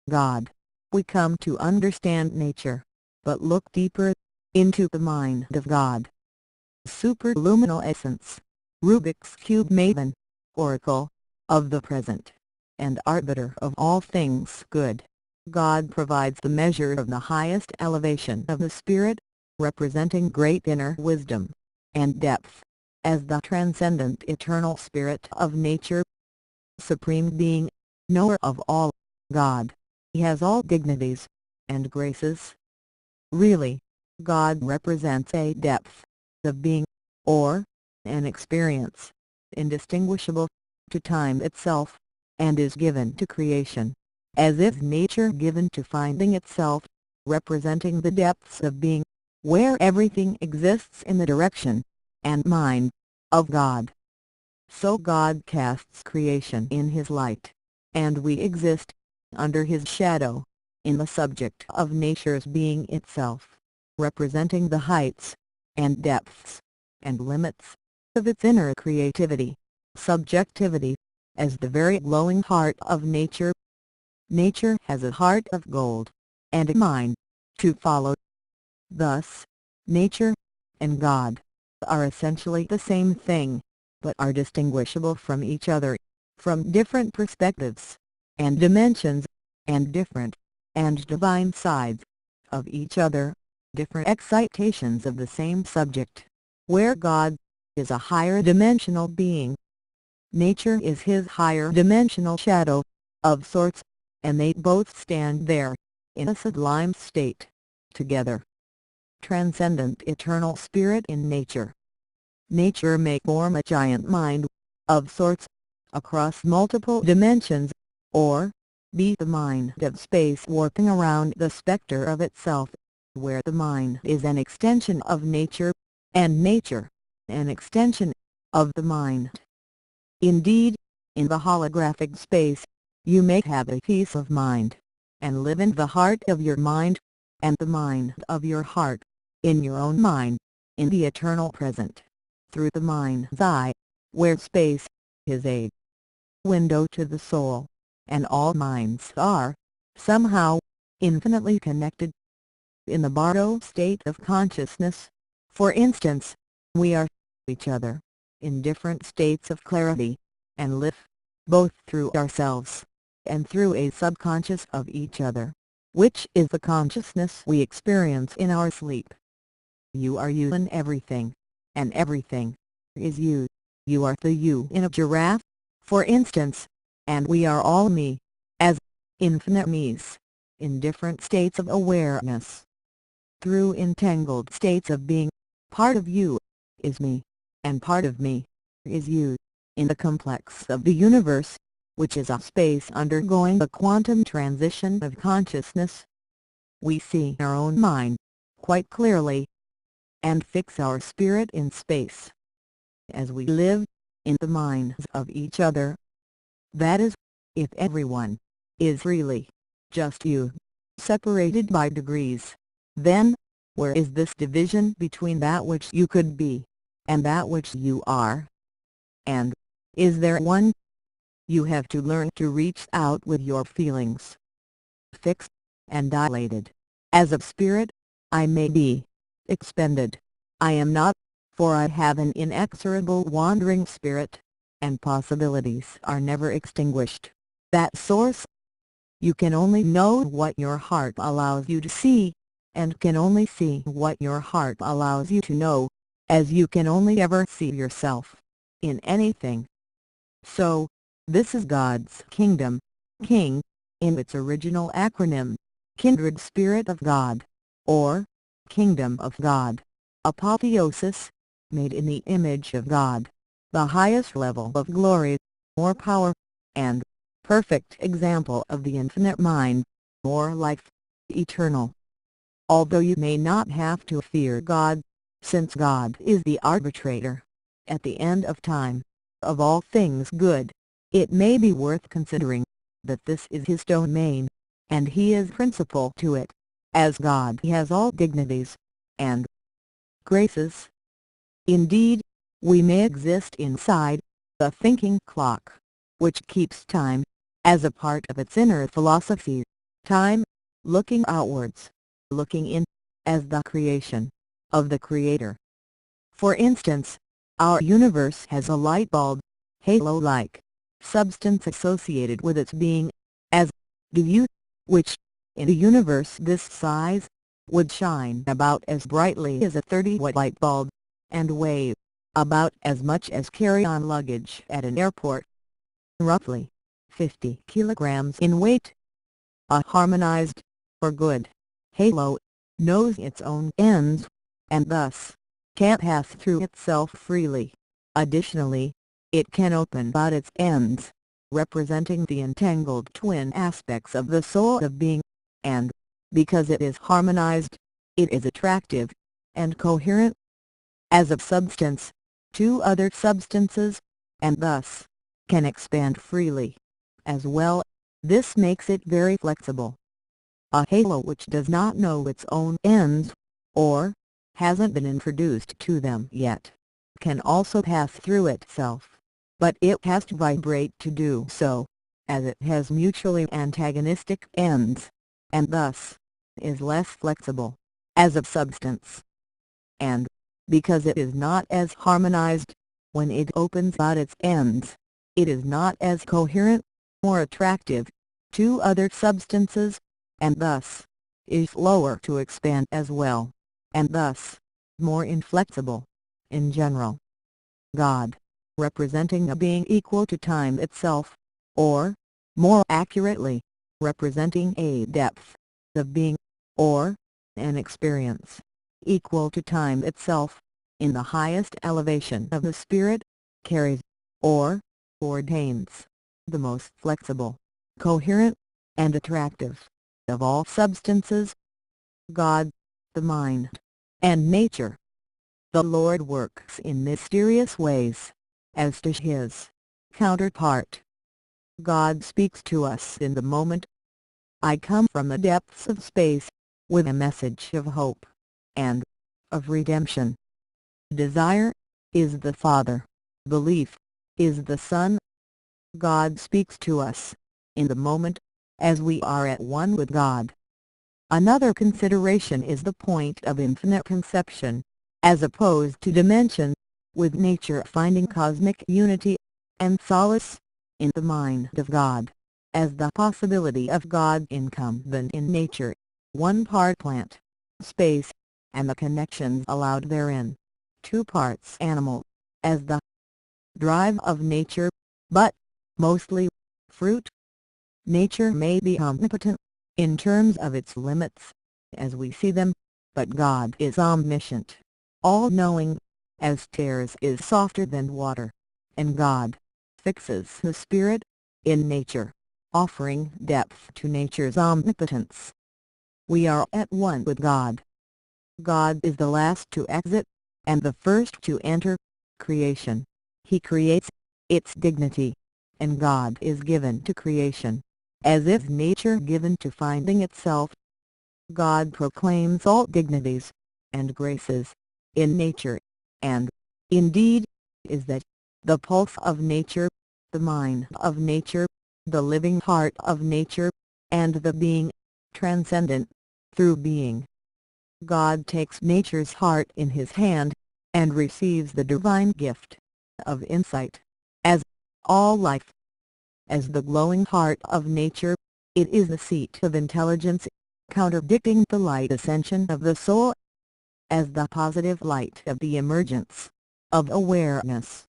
God, we come to understand nature, but look deeper into the mind of God. Superluminal essence, Rubik's Cube maven, Oracle of the present, and arbiter of all things good, God provides the measure of the highest elevation of the spirit, representing great inner wisdom and depth, as the transcendent eternal spirit of nature. Supreme Being, knower of all, God, He has all dignities and graces. Really, God represents a depth of being, or an experience, indistinguishable to time itself, and is given to creation, as if nature given to finding itself, representing the depths of being, where everything exists in the direction and mind of God. So God casts creation in His light, and we exist under His shadow, in the subject of nature's being itself, representing the heights and depths and limits of its inner creativity, subjectivity, as the very glowing heart of nature. Nature has a heart of gold, and a mind to follow. Thus, nature and God are essentially the same thing, but are distinguishable from each other, from different perspectives and dimensions, and different and divine sides of each other, different excitations of the same subject. Where God is a higher dimensional being, nature is His higher dimensional shadow, of sorts, and they both stand there, in a sublime state, together. Transcendent eternal spirit in nature. Nature may form a giant mind, of sorts, across multiple dimensions, or be the mind of space warping around the specter of itself, where the mind is an extension of nature, and nature an extension of the mind. Indeed, in the holographic space, you may have a peace of mind, and live in the heart of your mind, and the mind of your heart, in your own mind, in the eternal present, through the mind's eye, where space is a window to the soul, and all minds are, somehow, infinitely connected. In the Bardo state of consciousness, for instance, we are each other, in different states of clarity, and live, both through ourselves, and through a subconscious of each other, which is the consciousness we experience in our sleep. You are you in everything, and everything is you. You are the you in a giraffe, for instance, and we are all me, as infinite me's, in different states of awareness. Through entangled states of being, part of you is me, and part of me is you, in the complex of the universe, which is a space undergoing a quantum transition of consciousness. We see our own mind quite clearly, and fix our spirit in space, as we live in the minds of each other. That is, if everyone is really just you, separated by degrees, then where is this division between that which you could be and that which you are? And is there one? You have to learn to reach out with your feelings. Fixed and dilated as a spirit, I may be expended. I am not, for I have an inexorable wandering spirit, and possibilities are never extinguished. That source. You can only know what your heart allows you to see, and can only see what your heart allows you to know, as you can only ever see yourself in anything. So, this is God's kingdom, King, in its original acronym, Kindred Spirit of God, or Kingdom of God, Apotheosis, made in the image of God, the highest level of glory, or power, and perfect example of the infinite mind, or life, eternal. Although you may not have to fear God, since God is the arbitrator, at the end of time, of all things good, it may be worth considering that this is His domain, and He is principal to it, as God has all dignities and graces. Indeed, we may exist inside the thinking clock, which keeps time, as a part of its inner philosophy, time, looking outwards, looking in, as the creation of the Creator. For instance, our universe has a light bulb, halo-like substance associated with its being, as do you, which, in a universe this size, would shine about as brightly as a 30-watt light bulb, and weigh about as much as carry-on luggage at an airport. Roughly 50 kilograms in weight. A harmonized, or good, halo, knows its own ends, and thus can pass through itself freely. Additionally, it can open out its ends, representing the entangled twin aspects of the soul of being, and, because it is harmonized, it is attractive and coherent as a substance to other substances, and thus can expand freely as well. This makes it very flexible. A halo which does not know its own ends, or hasn't been introduced to them yet, can also pass through itself, but it has to vibrate to do so, as it has mutually antagonistic ends, and thus is less flexible as a substance. And, because it is not as harmonized, when it opens out its ends, it is not as coherent or attractive to other substances, and thus is slower to expand as well, and thus more inflexible in general. God, representing a being equal to time itself, or, more accurately, representing a depth of being, or an experience equal to time itself, in the highest elevation of the spirit, carries, or ordains, the most flexible, coherent, and attractive of all substances, God, the mind, and nature. The Lord works in mysterious ways, as to His counterpart. God speaks to us in the moment. I come from the depths of space, with a message of hope, and of redemption. Desire is the Father, belief is the Son. God speaks to us in the moment, as we are at one with God. Another consideration is the point of infinite conception, as opposed to dimension, with nature finding cosmic unity and solace in the mind of God, as the possibility of God incumbent in nature, one part plant, space, and the connections allowed therein, two parts animal, as the drive of nature, but mostly fruit. Nature may be omnipotent in terms of its limits, as we see them, but God is omniscient, all-knowing, as tears is softer than water, and God fixes the spirit in nature, offering depth to nature's omnipotence. We are at one with God. God is the last to exit, and the first to enter creation. He creates its dignity, and God is given to creation, as if nature given to finding itself. God proclaims all dignities and graces in nature, and, indeed, is that the pulse of nature, the mind of nature, the living heart of nature, and the being transcendent through being. God takes nature's heart in His hand, and receives the divine gift of insight, as all life. As the glowing heart of nature, it is the seat of intelligence, contradicting the light ascension of the soul, as the positive light of the emergence of awareness,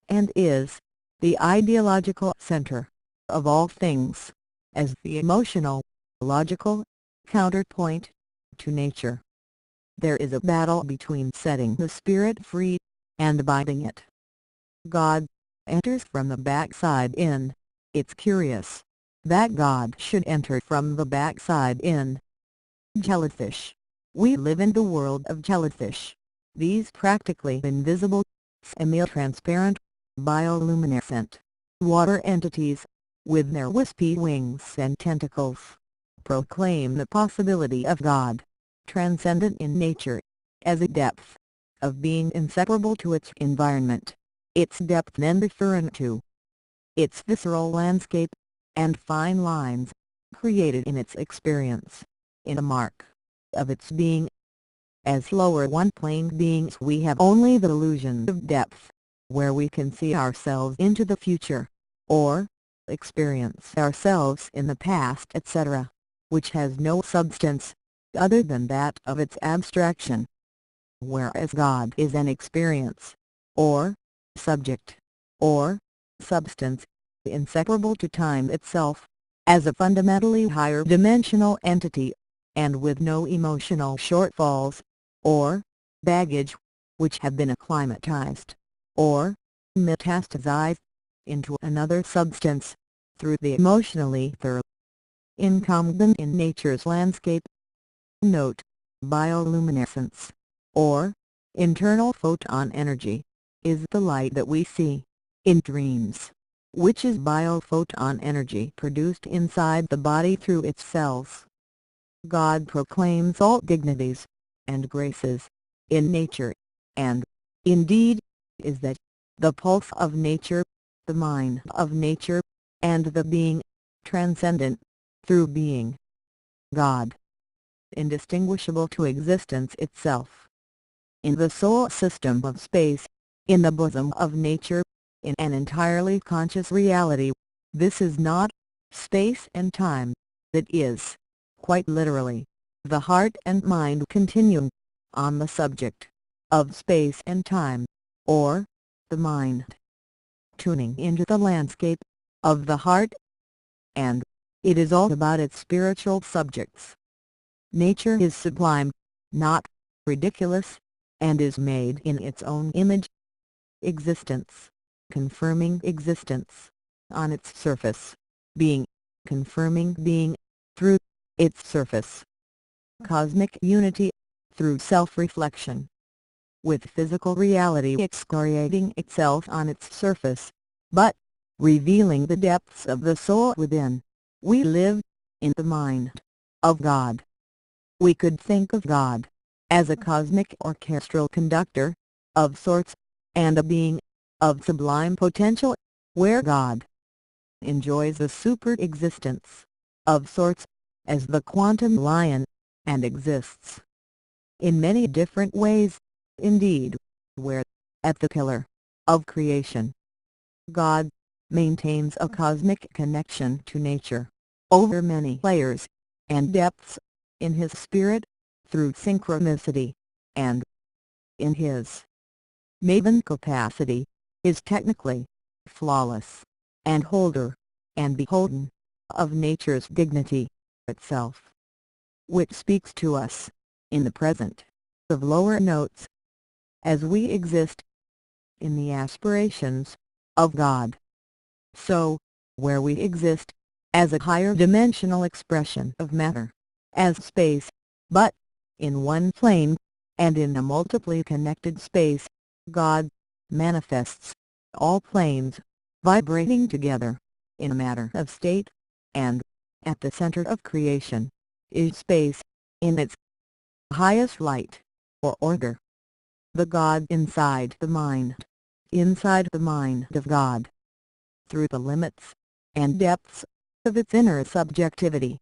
and is the ideological center of all things, as the emotional, logical counterpoint to nature. There is a battle between setting the spirit free and binding it. God enters from the backside in. It's curious that God should enter from the backside in. Jellyfish. We live in the world of jellyfish. These practically invisible, semi-transparent, bioluminescent water entities, with their wispy wings and tentacles, proclaim the possibility of God, transcendent in nature, as a depth of being inseparable to its environment, its depth then referring to its visceral landscape, and fine lines created in its experience, in a mark of its being. As lower one-plane beings we have only the illusion of depth, where we can see ourselves into the future, or experience ourselves in the past etc., which has no substance, other than that of its abstraction. Whereas God is an experience, or subject, or substance, inseparable to time itself, as a fundamentally higher dimensional entity, and with no emotional shortfalls, or baggage, which have been acclimatized, or metastasized, into another substance, through the emotional ether. Incumbent in nature's landscape. Note: bioluminescence, or internal photon energy, is the light that we see in dreams, which is biophoton energy produced inside the body through its cells. God proclaims all dignities and graces in nature, and, indeed, is that the pulse of nature, the mind of nature, and the being, transcendent, through being. God, indistinguishable to existence itself. In the soul system of space, in the bosom of nature, in an entirely conscious reality, this is not space and time, that is, quite literally, the heart and mind continuum, on the subject of space and time, or the mind. Tuning into the landscape of the heart, and it is all about its spiritual subjects. Nature is sublime, not ridiculous, and is made in its own image. Existence, confirming existence, on its surface, being, confirming being, through its surface. Cosmic unity, through self-reflection. With physical reality excoriating itself on its surface, but revealing the depths of the soul within, we live in the mind of God. We could think of God as a cosmic orchestral conductor, of sorts, and a being of sublime potential, where God enjoys a super-existence, of sorts, as the quantum lion, and exists in many different ways, indeed, where, at the pillar of creation, God maintains a cosmic connection to nature, over many layers and depths, in his spirit, through synchronicity, and in his maven capacity, is technically flawless, and holder, and beholden, of nature's dignity itself, which speaks to us, in the present, of lower notes, as we exist in the aspirations of God. So, where we exist, as a higher dimensional expression of matter, as space, but, in one plane, and in a multiply connected space, God manifests all planes, vibrating together, in a matter of state, and, at the center of creation, is space, in its highest light, or order. The God inside the mind of God, through the limits and depths of its inner subjectivity.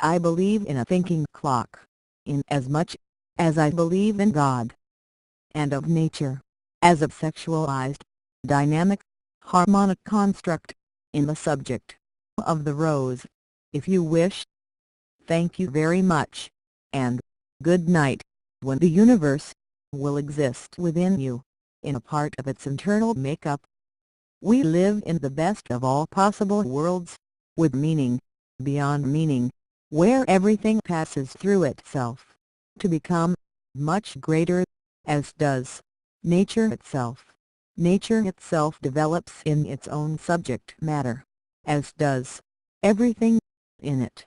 I believe in a thinking clock, in as much as I believe in God, and of nature, as a sexualized, dynamic, harmonic construct, in the subject of the rose, if you wish. Thank you very much, and good night, when the universe will exist within you, in a part of its internal makeup. We live in the best of all possible worlds, with meaning, beyond meaning, where everything passes through itself, to become much greater, as does nature itself. Nature itself develops in its own subject matter, as does everything in it.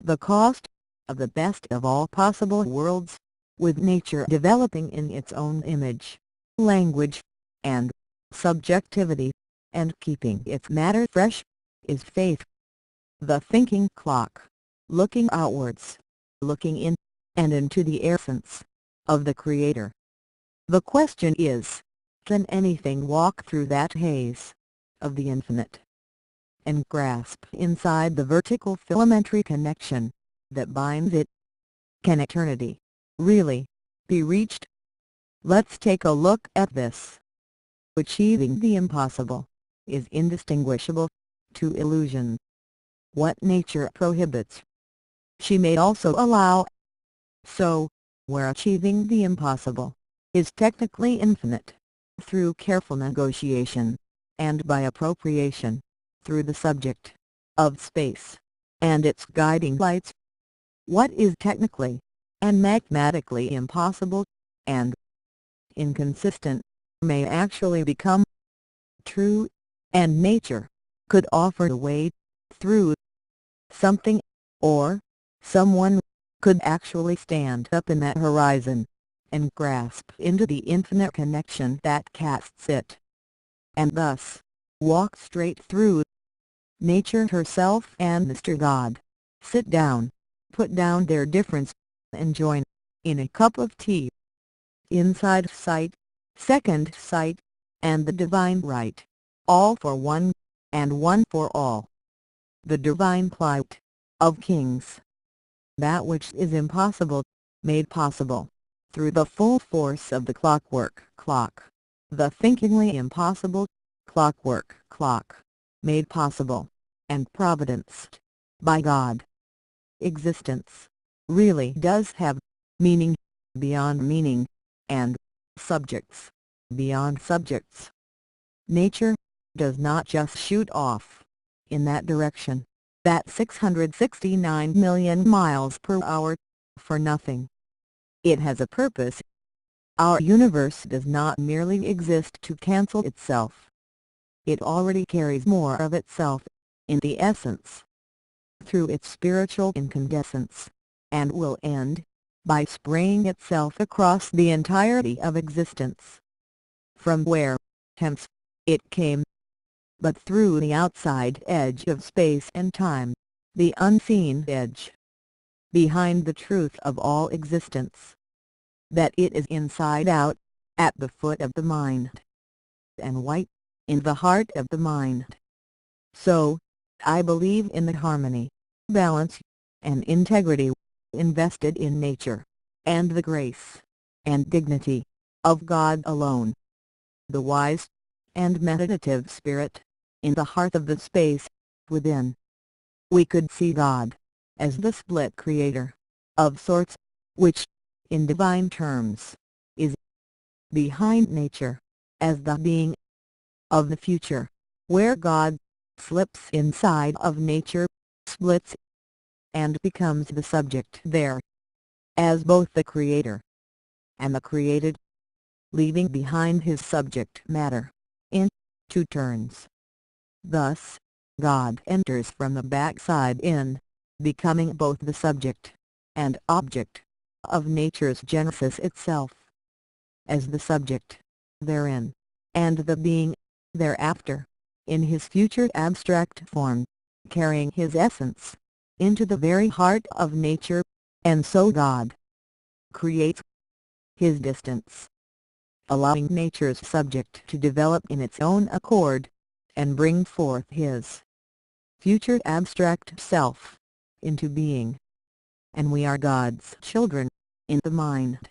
The cost of the best of all possible worlds, with nature developing in its own image, language, and subjectivity, and keeping its matter fresh, is faith. The thinking clock, looking outwards, looking in, and into the essence of the Creator. The question is, can anything walk through that haze of the infinite? and grasp inside the vertical filamentary connection that binds it. Can eternity really be reached? Let's take a look at this. Achieving the impossible is indistinguishable to illusion. What nature prohibits, she may also allow. So, where achieving the impossible is technically infinite, through careful negotiation, and by appropriation, through the subject of space and its guiding lights. What is technically and mathematically impossible and inconsistent may actually become true, and nature could offer a way through. Something or someone could actually stand up in that horizon and grasp into the infinite connection that casts it, and thus walk straight through. Nature herself and Mr. God sit down, put down their difference, and join in a cup of tea. Inside sight, second sight, and the divine right, all for one, and one for all. The divine plight of kings. That which is impossible, made possible, through the full force of the clockwork clock. The thinkingly impossible, clockwork clock, made possible, and providenced by God. Existence really does have meaning beyond meaning, and subjects beyond subjects. Nature does not just shoot off in that direction, that 669 million miles per hour, for nothing. It has a purpose. Our universe does not merely exist to cancel itself. It already carries more of itself in the essence, through its spiritual incandescence, and will end by spraying itself across the entirety of existence. From where, hence, it came, but through the outside edge of space and time, the unseen edge, behind the truth of all existence, that it is inside out, at the foot of the mind, and white, in the heart of the mind. So, I believe in the harmony, balance, and integrity invested in nature, and the grace and dignity of God alone. The wise and meditative spirit in the heart of the space within. We could see God as the split creator of sorts, which, in divine terms, is behind nature, as the being of the future, where God slips inside of nature, splits, and becomes the subject there, as both the creator and the created, leaving behind his subject matter, in two turns. Thus, God enters from the backside in, becoming both the subject and object of nature's genesis itself, as the subject therein, and the being thereafter, in his future abstract form, carrying his essence into the very heart of nature, and so God creates his distance, allowing nature's subject to develop in its own accord, and bring forth his future abstract self into being. And we are God's children, in the mind,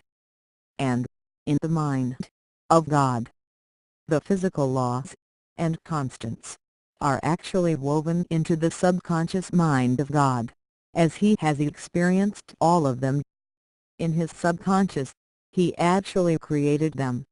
and in the mind of God. The physical laws and constants are actually woven into the subconscious mind of God, as he has experienced all of them. In his subconscious, he actually created them,